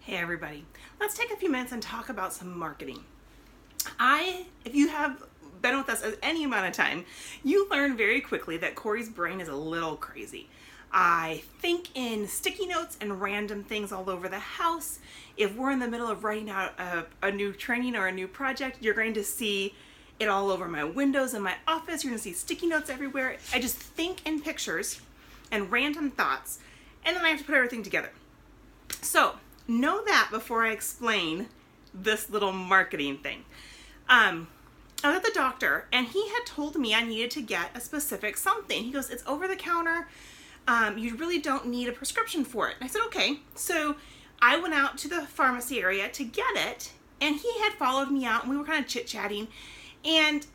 Hey everybody, let's take a few minutes and talk about some marketing. If you have been with us any amount of time, you learn very quickly that Corey's brain is a little crazy. I think in sticky notes and random things all over the house. If we're in the middle of writing out a new training or a new project, you're going to see it all over my windows in my office. You're going to see sticky notes everywhere. I just think in pictures and random thoughts, and then I have to put everything together. So, know that before I explain this little marketing thing. I was at the doctor and he had told me I needed to get a specific something. He goes, it's over the counter. You really don't need a prescription for it. And I said, okay. So I went out to the pharmacy area to get it, and he had followed me out and we were kind of chit-chatting, and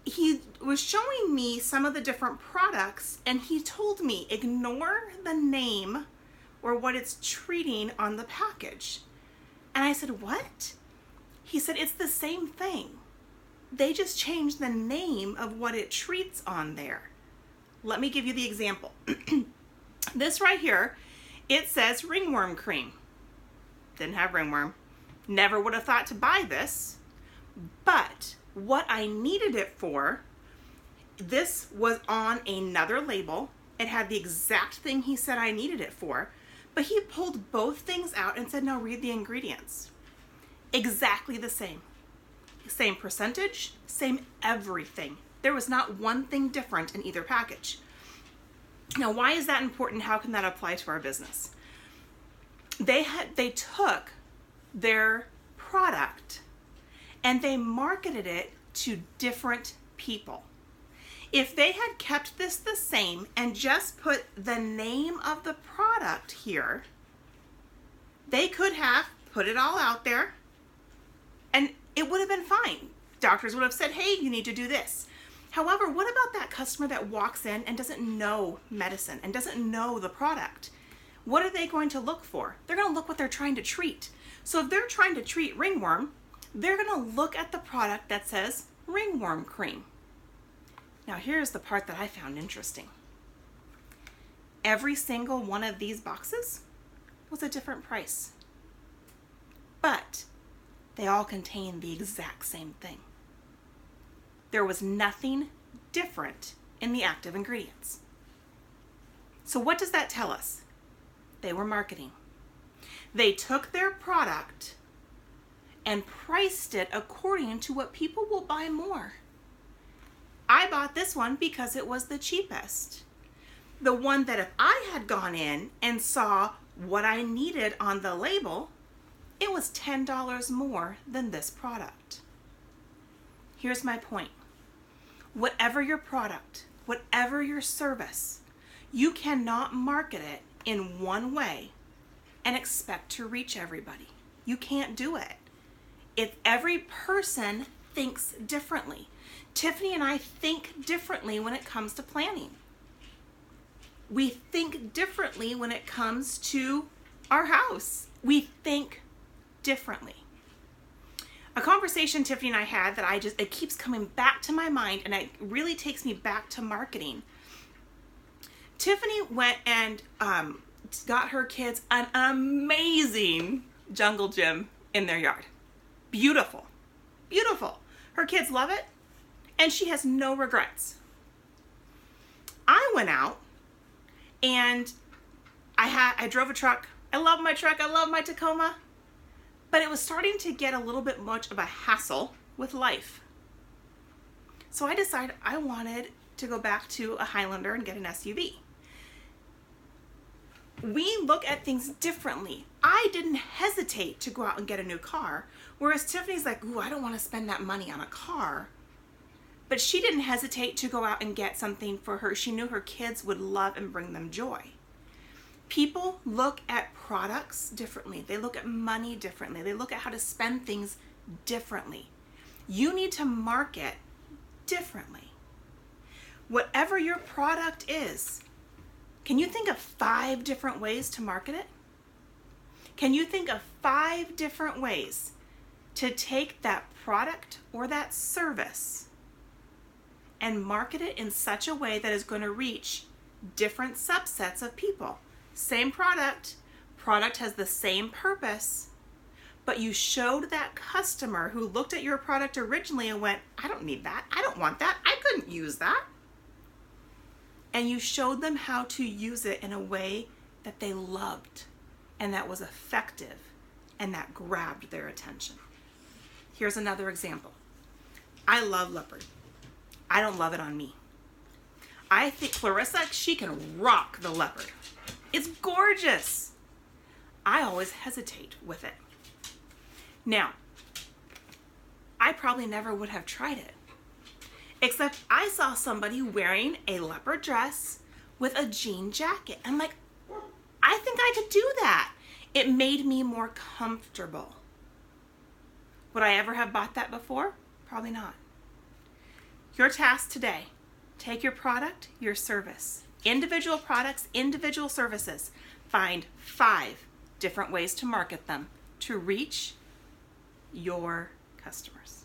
he was showing me some of the different products, and he told me, ignore the name or what it's treating on the package. And I said, what? He said, it's the same thing. They just changed the name of what it treats on there. Let me give you the example. This right here, it says ringworm cream. Didn't have ringworm. Never would have thought to buy this, but what I needed it for, this was on another label. It had the exact thing he said I needed it for. But he pulled both things out and said, no, read the ingredients. Exactly the same. Same percentage, same everything. There was not one thing different in either package. Now, why is that important? How can that apply to our business? They took their product and they marketed it to different people. If they had kept this the same and just put the name of the product here, they could have put it all out there and it would have been fine. Doctors would have said, hey, you need to do this. However, what about that customer that walks in and doesn't know medicine and doesn't know the product? What are they going to look for? They're going to look what they're trying to treat. So if they're trying to treat ringworm, they're going to look at the product that says ringworm cream. Now here's the part that I found interesting. Every single one of these boxes was a different price, but they all contain the exact same thing. There was nothing different in the active ingredients. So what does that tell us? They were marketing. They took their product and priced it according to what people will buy more. I bought this one because it was the cheapest. The one that if I had gone in and saw what I needed on the label, it was $10 more than this product. Here's my point. Whatever your product, whatever your service, you cannot market it in one way and expect to reach everybody. You can't do it. If every person thinks differently. Tiffany and I think differently when it comes to planning. We think differently when it comes to our house. We think differently. A conversation Tiffany and I had that it keeps coming back to my mind, and it really takes me back to marketing. Tiffany went and got her kids an amazing jungle gym in their yard. Beautiful. Beautiful. Her kids love it, and she has no regrets. I went out and I drove a truck. I love my truck. I love my Tacoma. But it was starting to get a little bit much of a hassle with life. So I decided I wanted to go back to a Highlander and get an SUV. We look at things differently. I didn't hesitate to go out and get a new car, whereas Tiffany's like, ooh, I don't want to spend that money on a car. But she didn't hesitate to go out and get something for her. She knew her kids would love and bring them joy. People look at products differently. They look at money differently. They look at how to spend things differently. You need to market differently. Whatever your product is, can you think of 5 different ways to market it? Can you think of 5 different ways to take that product or that service and market it in such a way that is going to reach different subsets of people? Same product, product has the same purpose, but you showed that customer who looked at your product originally and went, I don't need that. I don't want that. I couldn't use that. And you showed them how to use it in a way that they loved and that was effective and that grabbed their attention. Here's another example. I love leopard. I don't love it on me. I think Clarissa, she can rock the leopard. It's gorgeous. I always hesitate with it. Now, I probably never would have tried it, except I saw somebody wearing a leopard dress with a jean jacket. I'm like, I think I could do that. It made me more comfortable. Would I ever have bought that before? Probably not. Your task today, take your product, your service, individual products, individual services, find 5 different ways to market them to reach your customers.